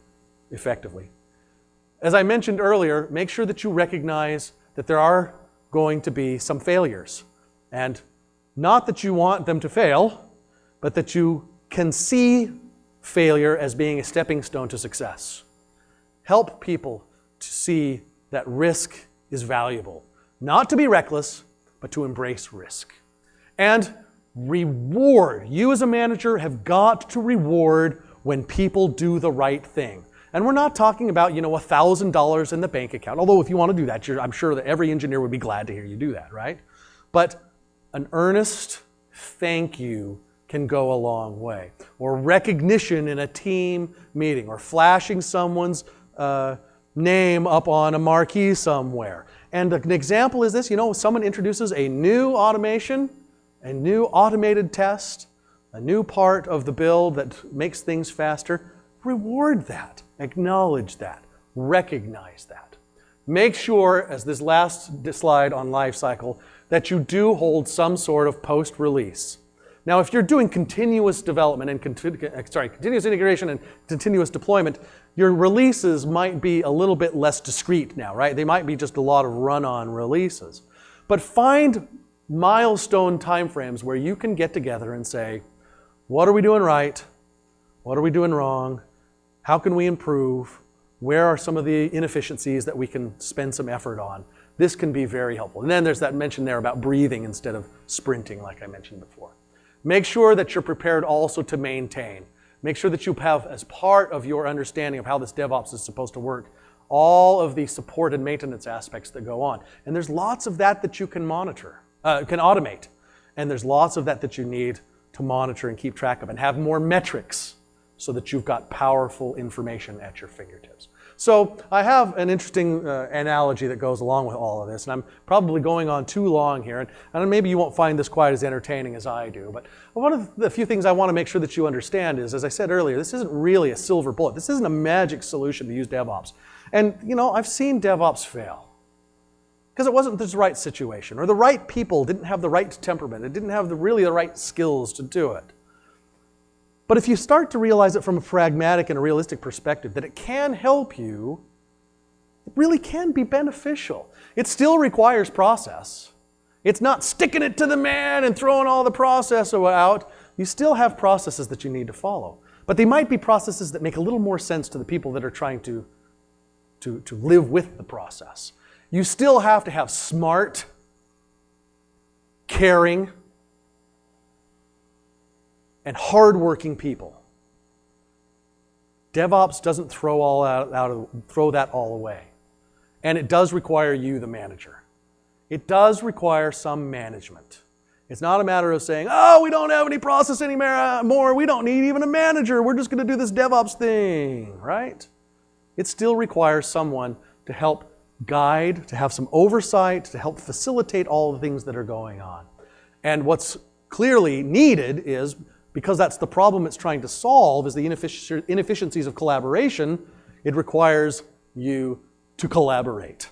[SPEAKER 1] effectively. As I mentioned earlier, make sure that you recognize that there are going to be some failures. And not that you want them to fail, but that you can see failure as being a stepping stone to success. Help people to see that risk is valuable. Not to be reckless, but to embrace risk. And reward. You as a manager have got to reward when people do the right thing. And we're not talking about, $1,000 in the bank account. Although if you want to do that, I'm sure that every engineer would be glad to hear you do that, right? But an earnest thank you can go a long way. Or recognition in a team meeting, or flashing someone's name up on a marquee somewhere. And an example is this, someone introduces a new automation, a new automated test, a new part of the build that makes things faster. Reward that, acknowledge that, recognize that. Make sure, as this last slide on lifecycle, that you do hold some sort of post-release. Now, if you're doing continuous development and continuous integration and continuous deployment, your releases might be a little bit less discrete now, right? They might be just a lot of run-on releases. But find milestone timeframes where you can get together and say, what are we doing right? What are we doing wrong? How can we improve? Where are some of the inefficiencies that we can spend some effort on? This can be very helpful. And then there's that mention there about breathing instead of sprinting, like I mentioned before. Make sure that you're prepared also to maintain. Make sure that you have, as part of your understanding of how this DevOps is supposed to work, all of the support and maintenance aspects that go on. And there's lots of that you can monitor, can automate. And there's lots of that you need to monitor and keep track of and have more metrics so that you've got powerful information at your fingertips. So I have an interesting analogy that goes along with all of this, and I'm probably going on too long here, and maybe you won't find this quite as entertaining as I do, but one of the few things I want to make sure that you understand is, as I said earlier, this isn't really a silver bullet. This isn't a magic solution to use DevOps. And I've seen DevOps fail because it wasn't the right situation, or the right people didn't have the right temperament. It didn't have really the right skills to do it. But if you start to realize it from a pragmatic and a realistic perspective, that it can help you, it really can be beneficial. It still requires process. It's not sticking it to the man and throwing all the process out. You still have processes that you need to follow. But they might be processes that make a little more sense to the people that are trying to live with the process. You still have to have smart, caring, and hardworking people. DevOps doesn't throw that all away. And it does require you, the manager. It does require some management. It's not a matter of saying, oh, we don't have any process anymore, we don't need even a manager, we're just going to do this DevOps thing, right? It still requires someone to help guide, to have some oversight, to help facilitate all the things that are going on. And what's clearly needed is, because that's the problem it's trying to solve, is the inefficiencies of collaboration, it requires you to collaborate.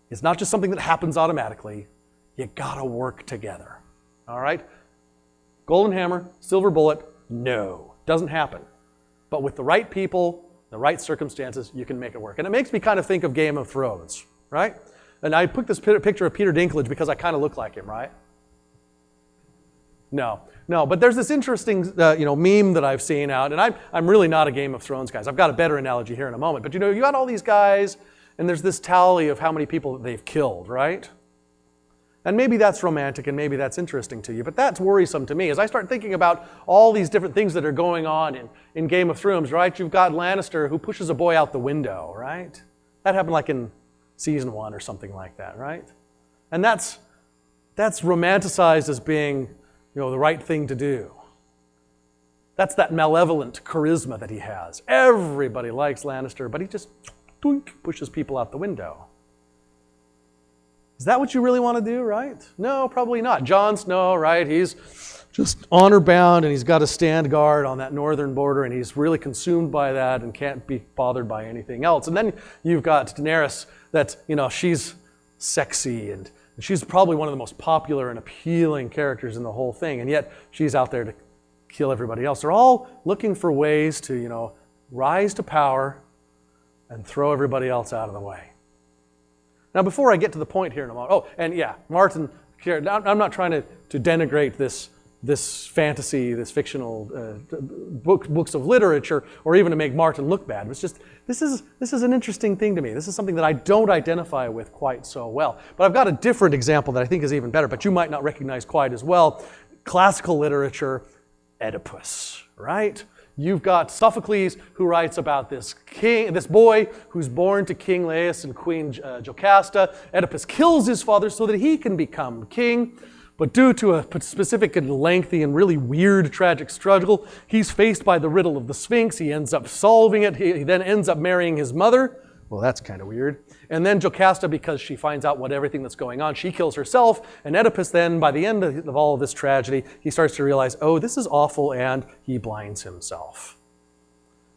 [SPEAKER 1] It's not just something that happens automatically. You gotta work together, all right? Golden hammer, silver bullet, no, doesn't happen. But with the right people, the right circumstances, you can make it work. And it makes me kind of think of Game of Thrones, right? And I put this picture of Peter Dinklage because I kind of look like him, right? No, but there's this interesting meme that I've seen out, and I'm really not a Game of Thrones guy. I've got a better analogy here in a moment. But you got all these guys, and there's this tally of how many people that they've killed, right? And maybe that's romantic, and maybe that's interesting to you, but that's worrisome to me. As I start thinking about all these different things that are going on in Game of Thrones, right? You've got Lannister who pushes a boy out the window, right? That happened like in season 1 or something like that, right? And that's romanticized as being the right thing to do. That's that malevolent charisma that he has. Everybody likes Lannister, but he just pushes people out the window. Is that what you really want to do, right? No, probably not. Jon Snow, right? He's just honor bound, and he's got to stand guard on that northern border, and he's really consumed by that and can't be bothered by anything else. And then you've got Daenerys that, she's sexy, and she's probably one of the most popular and appealing characters in the whole thing, and yet she's out there to kill everybody else. They're all looking for ways to, rise to power and throw everybody else out of the way. Now, before I get to the point here in a moment, Martin, I'm not trying to denigrate this this fantasy, this fictional books of literature, or even to make Martin look bad. It's just, this is an interesting thing to me. This is something that I don't identify with quite so well. But I've got a different example that I think is even better, but you might not recognize quite as well. Classical literature, Oedipus, right? You've got Sophocles, who writes about this boy who's born to King Laius and Queen Jocasta. Oedipus kills his father so that he can become king. But due to a specific and lengthy and really weird tragic struggle, he's faced by the riddle of the Sphinx. He ends up solving it. He then ends up marrying his mother. Well, that's kind of weird. And then Jocasta, because she finds out everything that's going on, she kills herself. And Oedipus then, by the end of all of this tragedy, he starts to realize, oh, this is awful, and he blinds himself.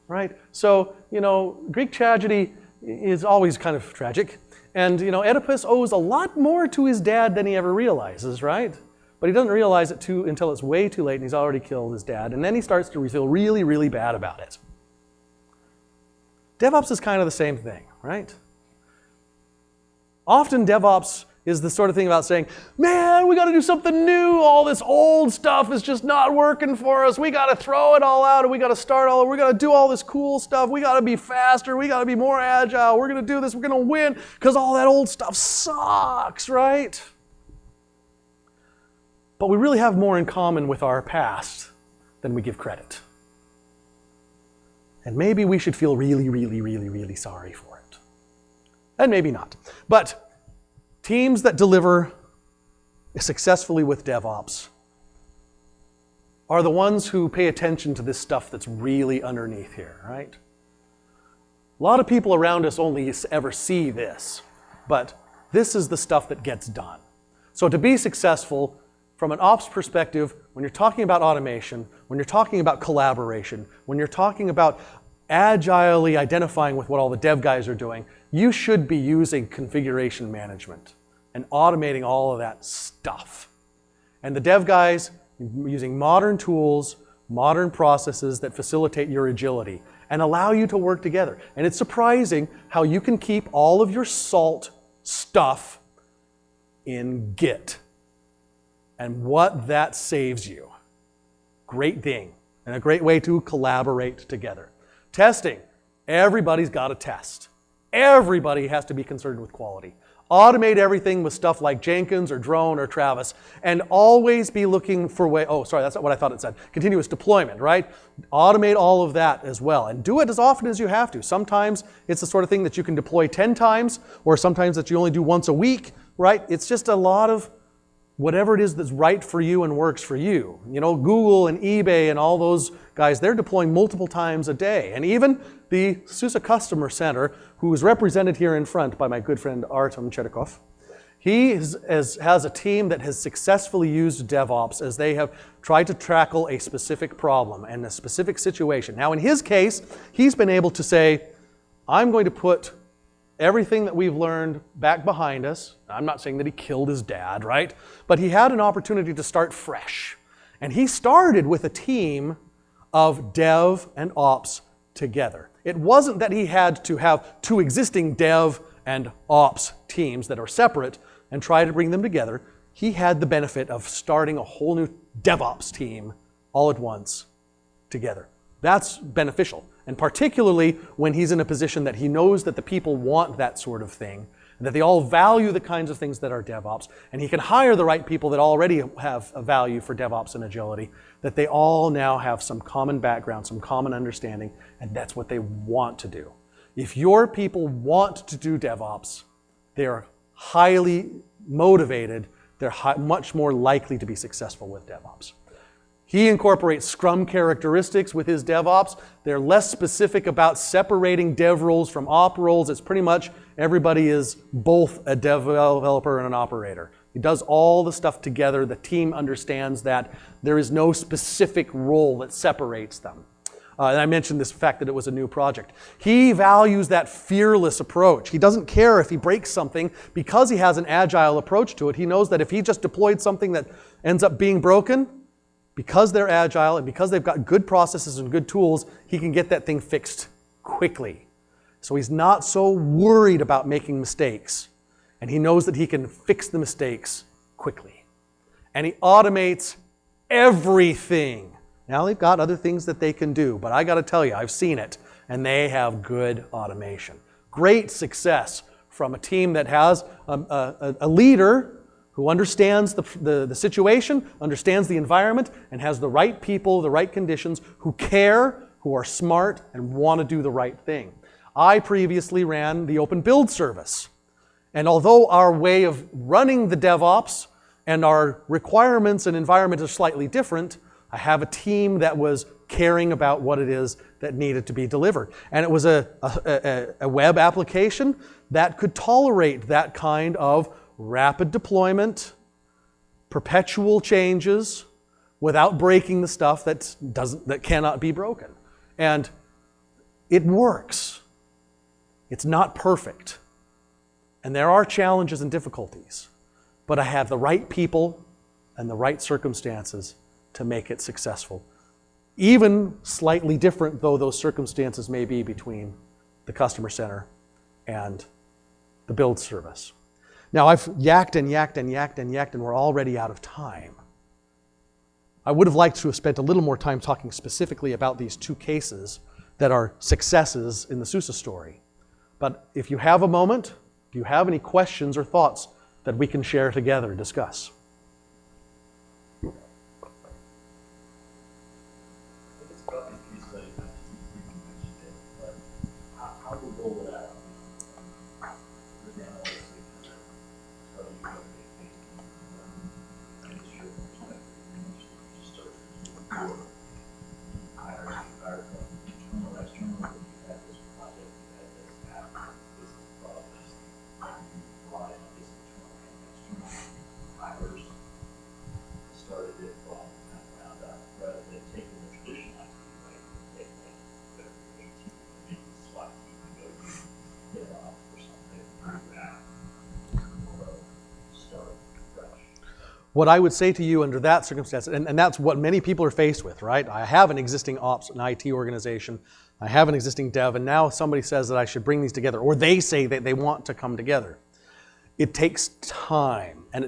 [SPEAKER 1] Right? So, Greek tragedy is always kind of tragic. And, Oedipus owes a lot more to his dad than he ever realizes, right? But he doesn't realize it until it's way too late and he's already killed his dad. And then he starts to feel really, really bad about it. DevOps is kind of the same thing, right? Often DevOps is the sort of thing about saying, man, we got to do something new. All this old stuff is just not working for us. We got to throw it all out and we got to start all over. We got to do all this cool stuff. We got to be faster. We got to be more agile. We're going to do this. We're going to win because all that old stuff sucks, right? But we really have more in common with our past than we give credit. And maybe we should feel really, really, really, really sorry for it. And maybe not. But teams that deliver successfully with DevOps are the ones who pay attention to this stuff that's really underneath here, right? A lot of people around us only ever see this, but this is the stuff that gets done. So to be successful, from an ops perspective, when you're talking about automation, when you're talking about collaboration, when you're talking about agilely identifying with what all the dev guys are doing, you should be using configuration management and automating all of that stuff. And the dev guys using modern tools, modern processes that facilitate your agility and allow you to work together. And it's surprising how you can keep all of your salt stuff in Git and what that saves you. Great thing and a great way to collaborate together. Testing. Everybody's got to test. Everybody has to be concerned with quality. Automate everything with stuff like Jenkins or Drone or Travis, and always be looking for that's not what I thought it said. Continuous deployment, right? Automate all of that as well, and do it as often as you have to. Sometimes it's the sort of thing that you can deploy 10 times, or sometimes that you only do once a week, right? It's just a lot of whatever it is that's right for you and works for you. Google and eBay and all those guys, they're deploying multiple times a day. And even the SUSE Customer Center, who is represented here in front by my good friend Artem Chetikov, he has a team that has successfully used DevOps as they have tried to tackle a specific problem and a specific situation. Now in his case, he's been able to say, I'm going to put everything that we've learned back behind us. I'm not saying that he killed his dad, right? But he had an opportunity to start fresh. And he started with a team of dev and ops together. It wasn't that he had to have two existing dev and ops teams that are separate and try to bring them together. He had the benefit of starting a whole new DevOps team all at once together. That's beneficial. And particularly when he's in a position that he knows that the people want that sort of thing, and that they all value the kinds of things that are DevOps, and he can hire the right people that already have a value for DevOps and agility, that they all now have some common background, some common understanding, and that's what they want to do. If your people want to do DevOps, they are highly motivated, they're much more likely to be successful with DevOps. He incorporates Scrum characteristics with his DevOps. They're less specific about separating dev roles from op roles. It's pretty much everybody is both a developer and an operator. He does all the stuff together. The team understands that there is no specific role that separates them. And I mentioned this fact that it was a new project. He values that fearless approach. He doesn't care if he breaks something because he has an agile approach to it. He knows that if he just deployed something that ends up being broken, because they're agile and because they've got good processes and good tools, he can get that thing fixed quickly. So he's not so worried about making mistakes. And he knows that he can fix the mistakes quickly. And he automates everything. Now they've got other things that they can do, but I got to tell you, I've seen it, and they have good automation. Great success from a team that has a leader who understands the situation, understands the environment, and has the right people, the right conditions, who care, who are smart, and want to do the right thing. I previously ran the open build service. And although our way of running the DevOps and our requirements and environment are slightly different, I have a team that was caring about what it is that needed to be delivered. And it was a web application that could tolerate that kind of rapid deployment, perpetual changes, without breaking the stuff that cannot be broken. And it works. It's not perfect. And there are challenges and difficulties. But I have the right people and the right circumstances to make it successful. Even slightly different though those circumstances may be between the customer center and the build service. Now I've yacked and we're already out of time. I would have liked to have spent a little more time talking specifically about these two cases that are successes in the SUSE story. But if you have a moment, do you have any questions or thoughts that we can share together and discuss? What I would say to you under that circumstance, and that's what many people are faced with, right? I have an existing ops and IT organization, I have an existing dev, and now somebody says that I should bring these together, or they say that they want to come together. It takes time, and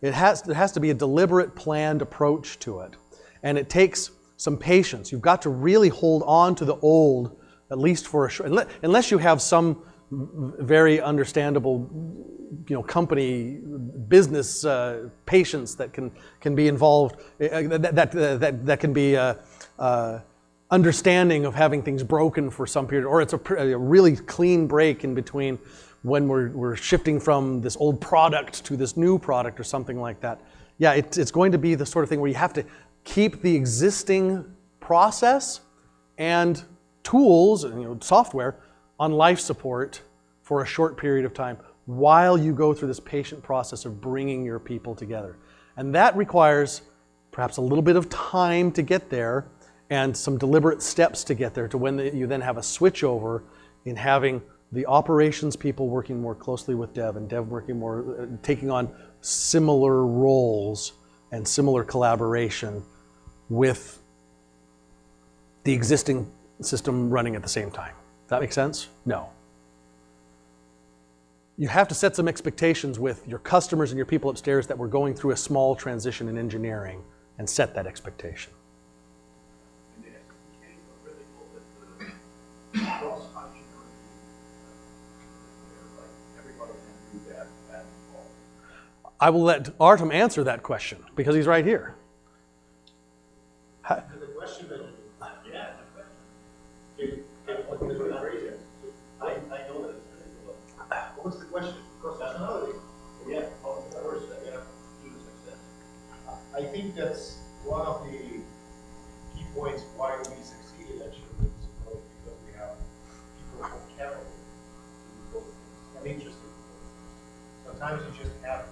[SPEAKER 1] there has to be a deliberate, planned approach to it, and it takes some patience. You've got to really hold on to the old, at least for a short, unless you have some very understandable, company business patience that can be involved, that can be understanding of having things broken for some period, or it's a really clean break in between when we're shifting from this old product to this new product or something like that. Yeah, it's going to be the sort of thing where you have to keep the existing process and tools, software, on life support for a short period of time while you go through this patient process of bringing your people together. And that requires perhaps a little bit of time to get there and some deliberate steps to get there to when you then have a switchover in having the operations people working more closely with dev and dev working more, taking on similar roles and similar collaboration with the existing system running at the same time. Does that make sense? No. You have to set some expectations with your customers and your people upstairs that we're going through a small transition in engineering and set that expectation. I will let Artem answer that question because he's right here.
[SPEAKER 2] The question that yeah, I know that. What's the question? Because that's another thing. Yeah, of course, you have to do success. I think that's one of the key points why we succeeded actually, because we have people who are careful and interested. Sometimes you just have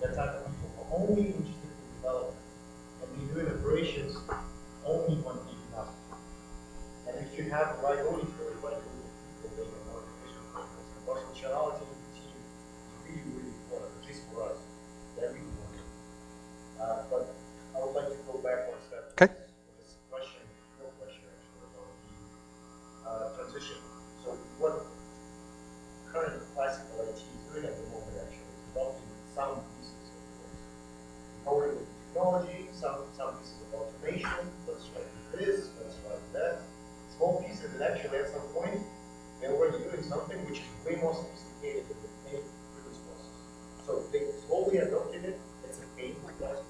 [SPEAKER 2] that type of people who are only interested in development and be doing operations only when people have to. And if you have the right auditory, right people, they can more efficient focus. And functionality of the team is really, really important, at least for us. Very important. But I would like to go back one step.
[SPEAKER 1] Okay.
[SPEAKER 2] This question, no question actually, about the transition. So what current classical IT is doing at the moment actually is developing some pieces of course. Empowering with technologies, some pieces of automation, let's try to do this, let's try to that. Small pieces that actually at some point, they're already doing something which is way more sophisticated than any previous process. So they slowly adopted it. It's a painful process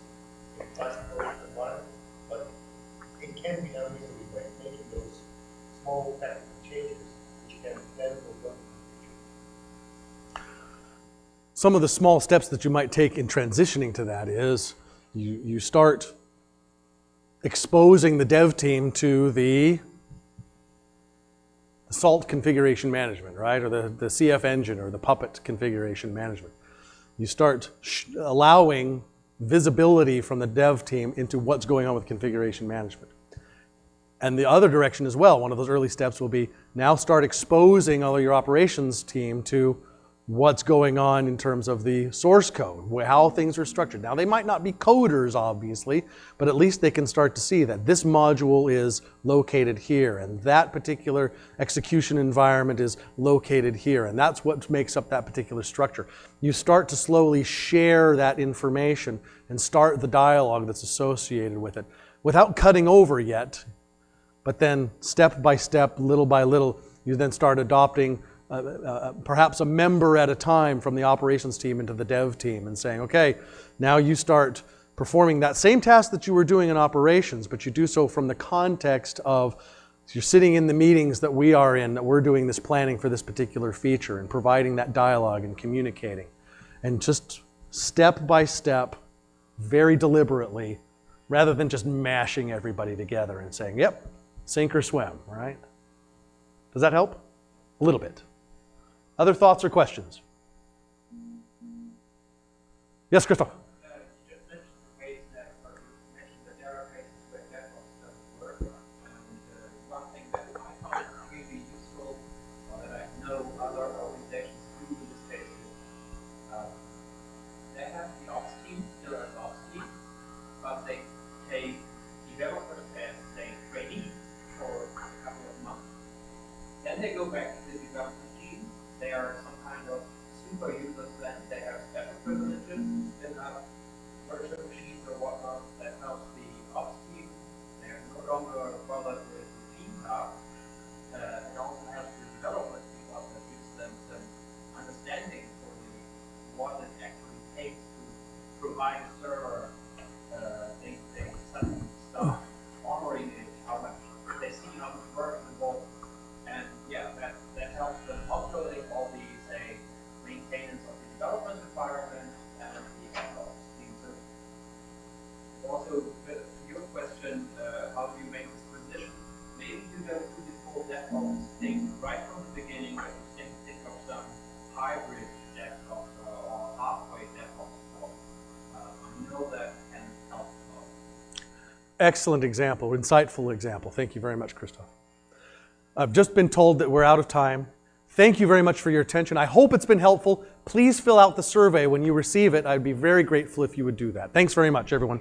[SPEAKER 2] in classical environment, but it can be done easily by making those small technical changes which can then go.
[SPEAKER 1] Some of the small steps that you might take in transitioning to that is you start exposing the dev team to the SALT configuration management, right? Or the CF engine or the Puppet configuration management. You start allowing visibility from the dev team into what's going on with configuration management. And the other direction as well, one of those early steps will be now start exposing all of your operations team to what's going on in terms of the source code, how things are structured. Now, they might not be coders, obviously, but at least they can start to see that this module is located here, and that particular execution environment is located here, and that's what makes up that particular structure. You start to slowly share that information and start the dialogue that's associated with it without cutting over yet, but then step by step, little by little, you then start adopting perhaps a member at a time from the operations team into the dev team and saying, okay, now you start performing that same task that you were doing in operations, but you do so from the context of you're sitting in the meetings that we are in, that we're doing this planning for this particular feature and providing that dialogue and communicating. And just step by step, very deliberately, rather than just mashing everybody together and saying, yep, sink or swim, right? Does that help? A little bit. Other thoughts or questions? Yes, Christoph?
[SPEAKER 3] You just mentioned the ways that, or you mentioned that there are cases where DevOps doesn't work. And one thing that I found really useful, or that I know other organizations do in this case, is they have the ops team still as ops team, but they take developers as say trainees for a couple of months. Then they go back to the development. They are some kind of super users then. They have special privileges, spin up virtual machines or whatnot that helps the ops team. They are no longer bothered with routine tasks. It also helps the development team up that gives them some understanding for what it actually takes to provide a server. They suddenly start honoring it, how much they see how much work is involved. And yeah, that helps them offloading all the, say, maintenance of the development environment and the ITOps team. So also, to your question, how do you make this transition? Maybe you don't do the full DevOps thing right from the beginning, but you think of some hybrid DevOps or halfway DevOps. I know that can help a lot.
[SPEAKER 1] Excellent example, insightful example. Thank you very much, Christoph. I've just been told that we're out of time. Thank you very much for your attention. I hope it's been helpful. Please fill out the survey when you receive it. I'd be very grateful if you would do that. Thanks very much, everyone.